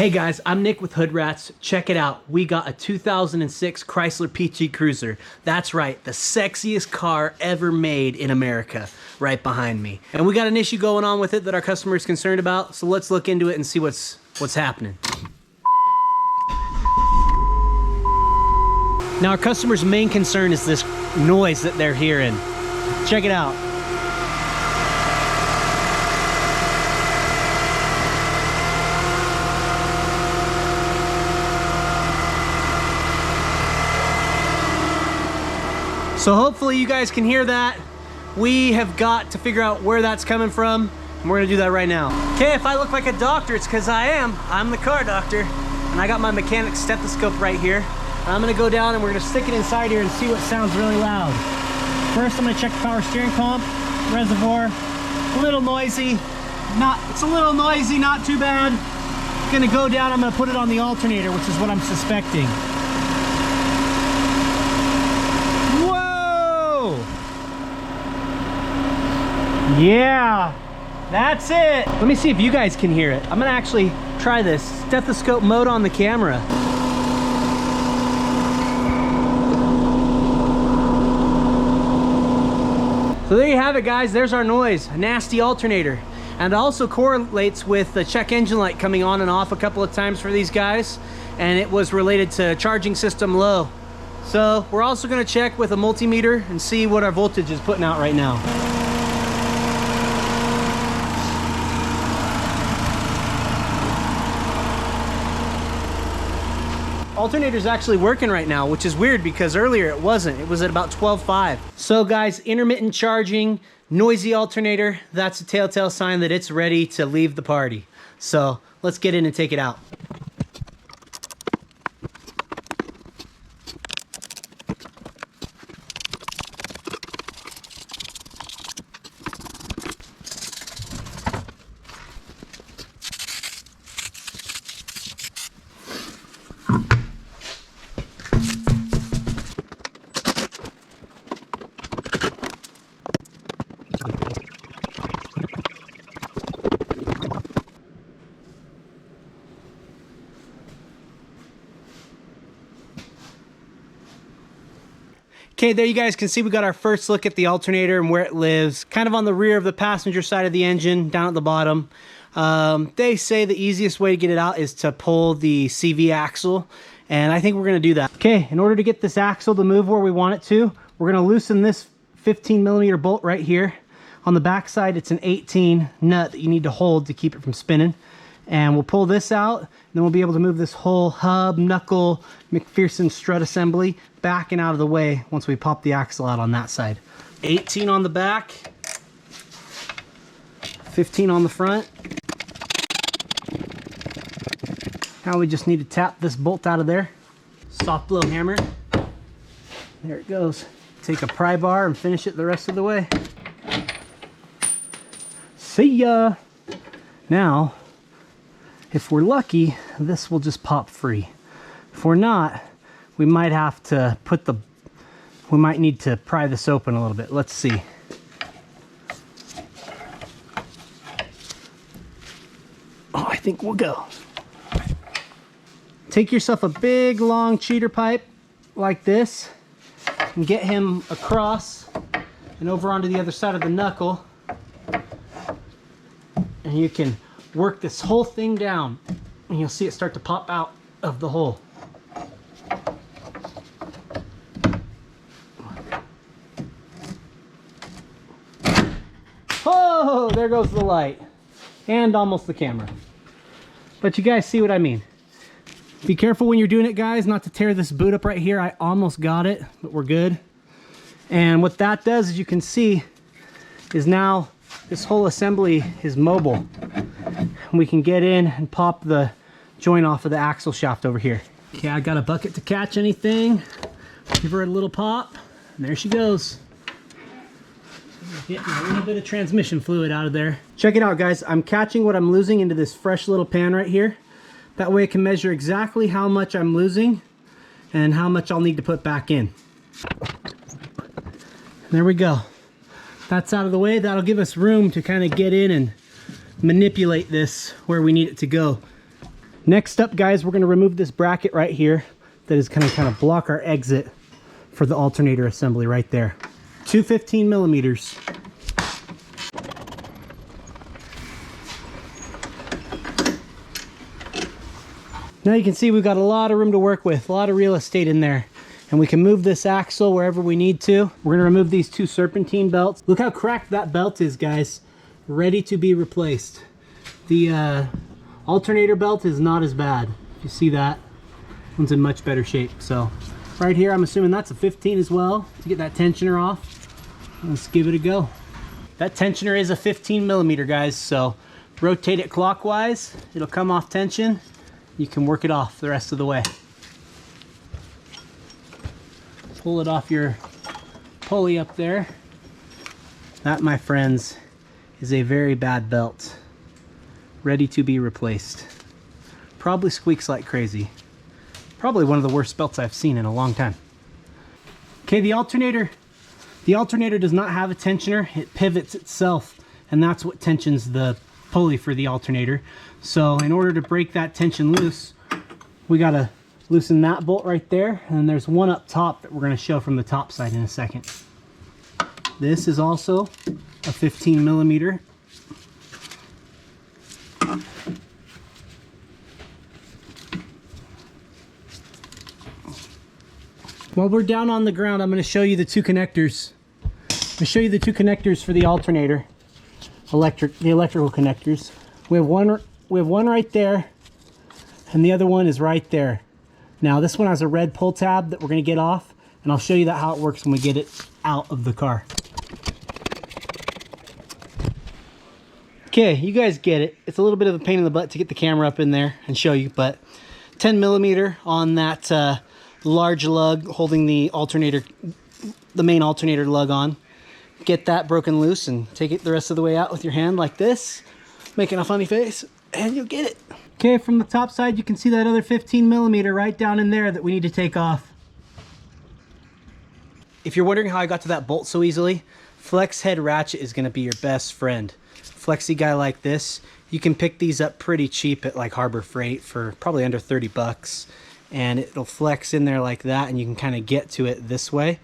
Hey guys, I'm Nick with Hood Rats. Check it out. We got a 2006 Chrysler PT Cruiser. That's right, the sexiest car ever made in America, right behind me. And we got an issue going on with it that our customer is concerned about, so let's look into it and see what's happening. Now our customer's main concern is this noise that they're hearing. Check it out. So hopefully you guys can hear that. We have got to figure out where that's coming from, and we're gonna do that right now. Okay, if I look like a doctor, it's because I am. I'm the car doctor, and I got my mechanic's stethoscope right here. I'm gonna go down and we're gonna stick it inside here and see what sounds really loud. First, I'm gonna check the power steering pump, reservoir. A little noisy. It's a little noisy, not too bad. Gonna go down, I'm gonna put it on the alternator, which is what I'm suspecting. Yeah, that's it. Let me see if you guys can hear it. I'm gonna actually try this stethoscope mode on the camera. So there you have it, guys. There's our noise, a nasty alternator. And it also correlates with the check engine light coming on and off a couple of times for these guys. And it was related to charging system low. So we're also gonna check with a multimeter and see what our voltage is putting out right now. Alternator's actually working right now, which is weird because earlier it wasn't. It was at about 12.5. So guys, intermittent charging, noisy alternator, that's a telltale sign that it's ready to leave the party. So let's get in and take it out. Okay, there you guys can see we got our first look at the alternator and where it lives, kind of on the rear of the passenger side of the engine, down at the bottom. They say the easiest way to get it out is to pull the CV axle, and I think we're gonna do that. Okay, in order to get this axle to move where we want it to, we're gonna loosen this 15mm bolt right here. On the back side, it's an 18 nut that you need to hold to keep it from spinning. And we'll pull this out, and then we'll be able to move this whole hub, knuckle, McPherson strut assembly back and out of the way once we pop the axle out on that side. 18 on the back, 15 on the front. Now we just need to tap this bolt out of there. Soft blow hammer. There it goes. Take a pry bar and finish it the rest of the way. See ya! Now, if we're lucky, this will just pop free. If we're not, we might have to we might need to pry this open a little bit. Let's see. Oh, I think we'll go. Take yourself a big, long cheater pipe like this and get him across and over onto the other side of the knuckle. And you can work this whole thing down and you'll see it start to pop out of the hole. Oh, there goes the light and almost the camera. But you guys see what I mean. Be careful when you're doing it, guys, not to tear this boot up right here. I almost got it, but we're good. And what that does, as you can see, is now this whole assembly is mobile. We can get in and pop the joint off of the axle shaft over here. Okay, I got a bucket to catch anything. Give her a little pop, and there she goes. Getting a little bit of transmission fluid out of there. Check it out, guys. I'm catching what I'm losing into this fresh little pan right here. That way I can measure exactly how much I'm losing and how much I'll need to put back in. There we go. That's out of the way. That'll give us room to kind of get in and manipulate this where we need it to go. Next up, guys, we're going to remove this bracket right here that is going to kind of block our exit for the alternator assembly right there. 215 millimeters. Now you can see we've got a lot of room to work with, a lot of real estate in there. And we can move this axle wherever we need to. We're gonna remove these two serpentine belts. Look how cracked that belt is, guys. Ready to be replaced. The alternator belt is not as bad. You see that? One's in much better shape. So right here, I'm assuming that's a 15 as well to get that tensioner off. Let's give it a go. That tensioner is a 15 millimeter, guys. So rotate it clockwise. It'll come off tension. You can work it off the rest of the way. Pull it off your pulley up there. That, my friends, is a very bad belt. Ready to be replaced. Probably squeaks like crazy. Probably one of the worst belts I've seen in a long time. Okay, the alternator does not have a tensioner. It pivots itself, and that's what tensions the pulley for the alternator. So in order to break that tension loose, we gotta loosen that bolt right there, and there's one up top that we're gonna show from the top side in a second. This is also a 15 millimeter. While we're down on the ground, I'm gonna show you the two connectors. I'm gonna show you the two connectors for the alternator. The electrical connectors. We have one right there, and the other one is right there. Now this one has a red pull tab that we're going to get off, and I'll show you how it works when we get it out of the car. Okay, you guys get it. It's a little bit of a pain in the butt to get the camera up in there and show you, but 10 millimeter on that large lug holding the alternator, the main alternator lug on. Get that broken loose and take it the rest of the way out with your hand like this, making a funny face, and you'll get it. Okay, from the top side, you can see that other 15 millimeter right down in there that we need to take off. If you're wondering how I got to that bolt so easily, flex head ratchet is gonna be your best friend. Flexi guy like this, you can pick these up pretty cheap at like Harbor Freight for probably under 30 bucks. And it'll flex in there like that, and you can kind of get to it this way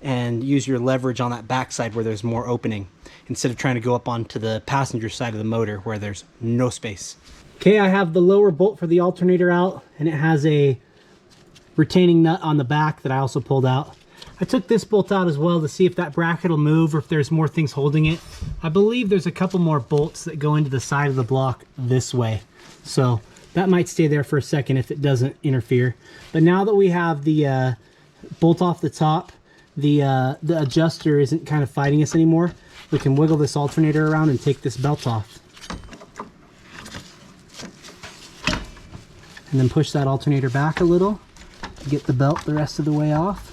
and use your leverage on that backside where there's more opening, instead of trying to go up onto the passenger side of the motor where there's no space. Okay, I have the lower bolt for the alternator out, and it has a retaining nut on the back that I also pulled out. I took this bolt out as well to see if that bracket will move or if there's more things holding it. I believe there's a couple more bolts that go into the side of the block this way. So that might stay there for a second if it doesn't interfere. But now that we have the bolt off the top, the adjuster isn't kind of fighting us anymore. We can wiggle this alternator around and take this belt off. And then push that alternator back a little to get the belt the rest of the way off.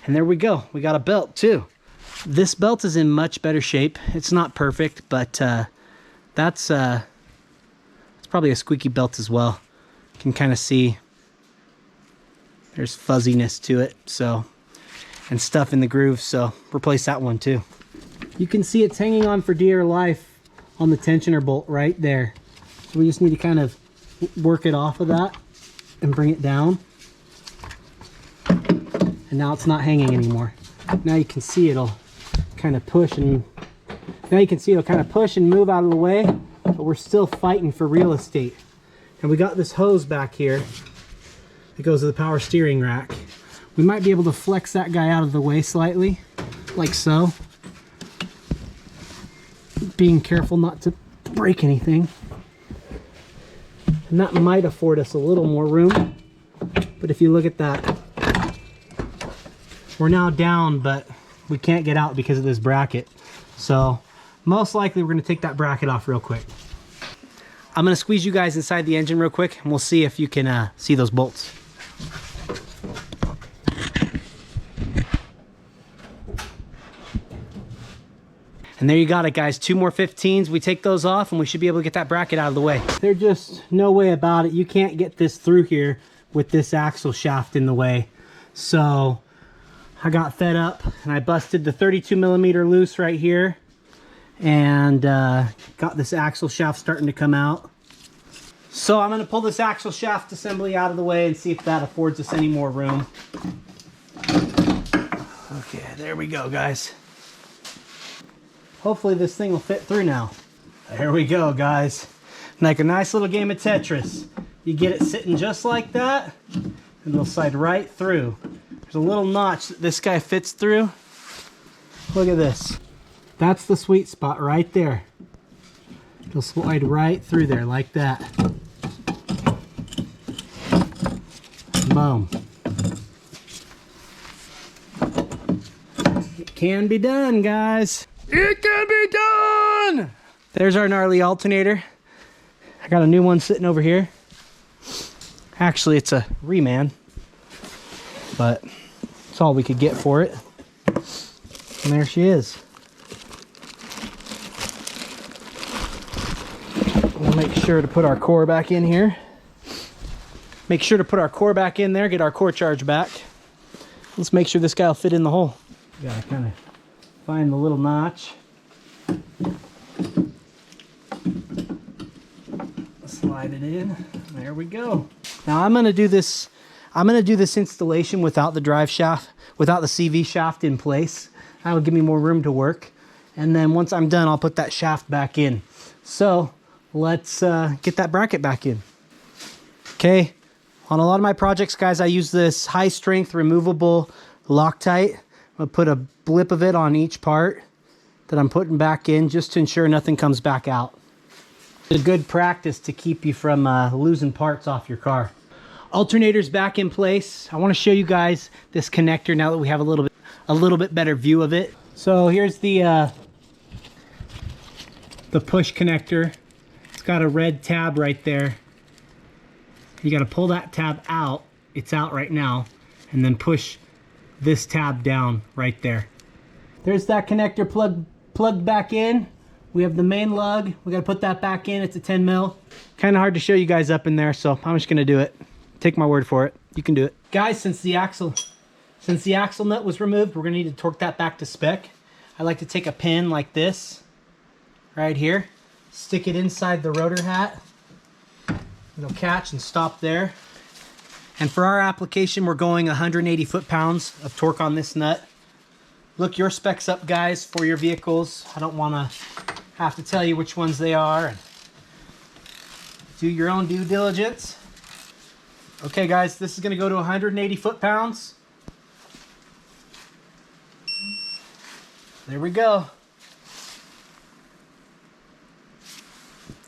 And there we go. We got a belt too. This belt is in much better shape. It's not perfect, but it's probably a squeaky belt as well. You can kind of see there's fuzziness to it, so, and stuff in the grooves, so replace that one too. You can see it's hanging on for dear life on the tensioner bolt right there. So we just need to kind of work it off of that and bring it down. And now it's not hanging anymore. Now you can see it'll kind of push and move out of the way, but we're still fighting for real estate. And we got this hose back here that goes to the power steering rack. We might be able to flex that guy out of the way slightly, like so. Being careful not to break anything. And that might afford us a little more room. But if you look at that, we're now down, but we can't get out because of this bracket. So most likely we're gonna take that bracket off real quick. I'm gonna squeeze you guys inside the engine real quick, and we'll see if you can see those bolts. And there you got it, guys. 2 more 15s. We take those off and we should be able to get that bracket out of the way. There's just no way about it. You can't get this through here with this axle shaft in the way. So I got fed up and I busted the 32 millimeter loose right here and got this axle shaft starting to come out. So I'm gonna pull this axle shaft assembly out of the way and see if that affords us any more room. Okay, there we go, guys. Hopefully this thing will fit through now. There we go, guys. Like a nice little game of Tetris. You get it sitting just like that, and it'll slide right through. There's a little notch that this guy fits through. Look at this. That's the sweet spot right there. It'll slide right through there like that. Boom. It can be done, guys. It can be done! There's our gnarly alternator. I got a new one sitting over here. Actually, it's a reman, but it's all we could get for it. And there she is. We'll make sure to put our core back in here. Make sure to put our core back in there, get our core charge back. Let's make sure this guy will fit in the hole. Gotta kind of find the little notch. Slide it in. There we go. Now I'm gonna do this installation without the drive shaft, without the CV shaft in place. That would give me more room to work. And then once I'm done, I'll put that shaft back in. So let's get that bracket back in. Okay, on a lot of my projects, guys, I use this high strength removable Loctite. I'm gonna put a blip of it on each part that I'm putting back in just to ensure nothing comes back out. It's a good practice to keep you from losing parts off your car. Alternator's back in place. I want to show you guys this connector now that we have a little bit better view of it. So here's the push connector. It's got a red tab right there. You got to pull that tab out. It's out right now, and then push this tab down right there. There's that connector plugged back in. We have the main lug. We got to put that back in. It's a 10 mil. Kind of hard to show you guys up in there, so I'm just going to do it. Take my word for it. You can do it. Guys, since the axle nut was removed, we're going to need to torque that back to spec. I like to take a pin like this right here, stick it inside the rotor hat. It'll catch and stop there. And for our application, we're going 180 foot-pounds of torque on this nut. Look your specs up, guys, for your vehicles. I don't want to have to tell you which ones they are. And do your own due diligence. Okay, guys, this is going to go to 180 foot-pounds. There we go.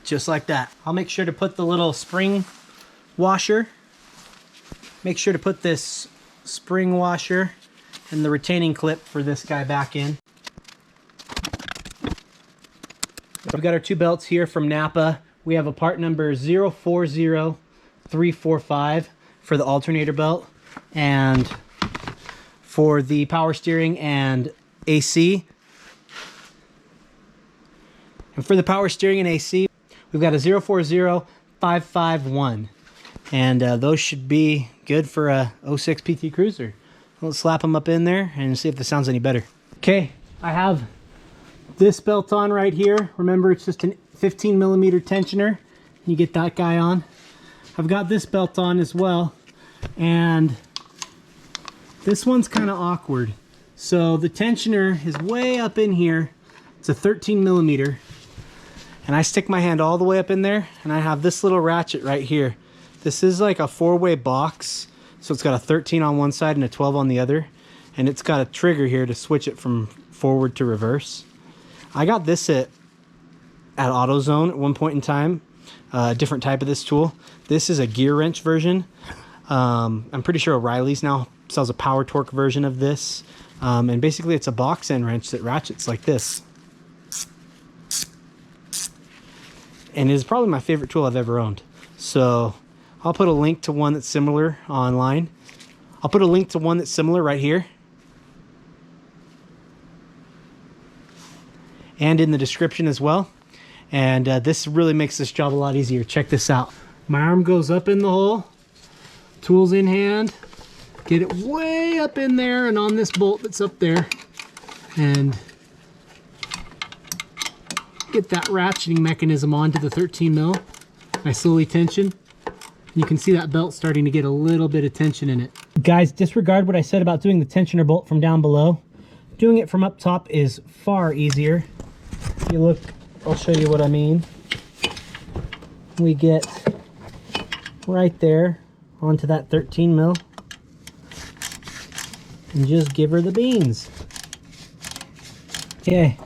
Just like that. I'll make sure to put the little spring washer. Make sure to put this spring washer and the retaining clip for this guy back in. We've got our two belts here from Napa. We have a part number 040345 for the alternator belt, and for the power steering and AC. And for the power steering and AC, we've got a 040551. And those should be good for a 06 PT Cruiser. Let's slap them up in there and see if this sounds any better. Okay, I have this belt on right here. Remember, it's just a 15 millimeter tensioner. You get that guy on. I've got this belt on as well. And this one's kind of awkward. So the tensioner is way up in here. It's a 13 millimeter. And I stick my hand all the way up in there, and I have this little ratchet right here. This is like a 4-way box. So it's got a 13 on one side and a 12 on the other. And it's got a trigger here to switch it from forward to reverse. I got this at AutoZone at one point in time. A different type of this tool. This is a gear wrench version. I'm pretty sure O'Reilly's now sells a power torque version of this. And basically it's a box end wrench that ratchets like this. And it is probably my favorite tool I've ever owned. So I'll put a link to one that's similar online. I'll put a link to one that's similar right here. And in the description as well. And this really makes this job a lot easier. Check this out. My arm goes up in the hole. Tools in hand. Get it way up in there and on this bolt that's up there. And get that ratcheting mechanism onto the 13 mil. I slowly tension. You can see that belt starting to get a little bit of tension in it. Guys, disregard what I said about doing the tensioner bolt from down below. Doing it from up top is far easier. If you look, I'll show you what I mean. We get right there onto that 13 mil and just give her the beans. Okay,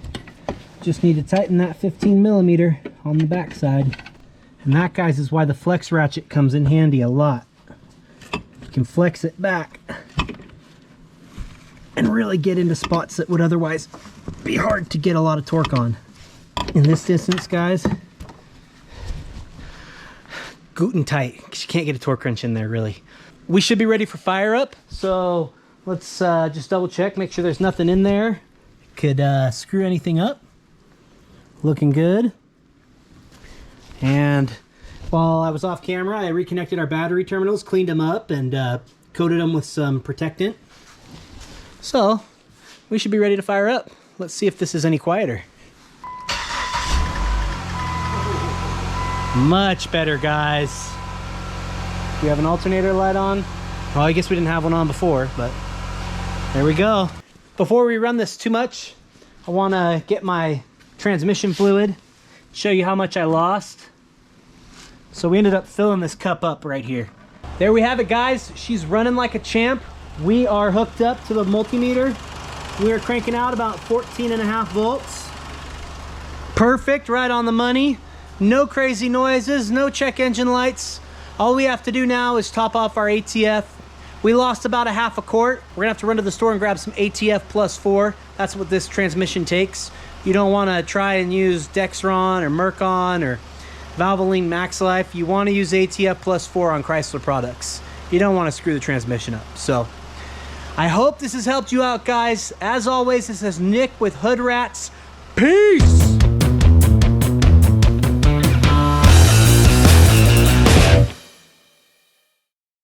just need to tighten that 15 millimeter on the back side. And that, guys, is why the flex ratchet comes in handy a lot. You can flex it back and really get into spots that would otherwise be hard to get a lot of torque on. In this distance, guys, Guten tight, because you can't get a torque wrench in there, really. We should be ready for fire up, so let's just double check, make sure there's nothing in there. Could screw anything up. Looking good. And while I was off camera, I reconnected our battery terminals, cleaned them up, and coated them with some protectant. So we should be ready to fire up. Let's see if this is any quieter. Much better, guys. We have an alternator light on. Well, I guess we didn't have one on before, but there we go. Before we run this too much, I want to get my transmission fluid, show you how much I lost. So we ended up filling this cup up right here. There we have it, guys. She's running like a champ. We are hooked up to the multimeter. We are cranking out about 14.5 volts. Perfect, right on the money. No crazy noises, no check engine lights. All we have to do now is top off our ATF. We lost about a half a quart. We're gonna have to run to the store and grab some ATF +4. That's what this transmission takes. You don't wanna try and use Dexron or Mercon or Valvoline Max Life. You wanna use ATF +4 on Chrysler products. You don't wanna screw the transmission up. So I hope this has helped you out, guys. As always, this is Nick with Hood Rats. Peace!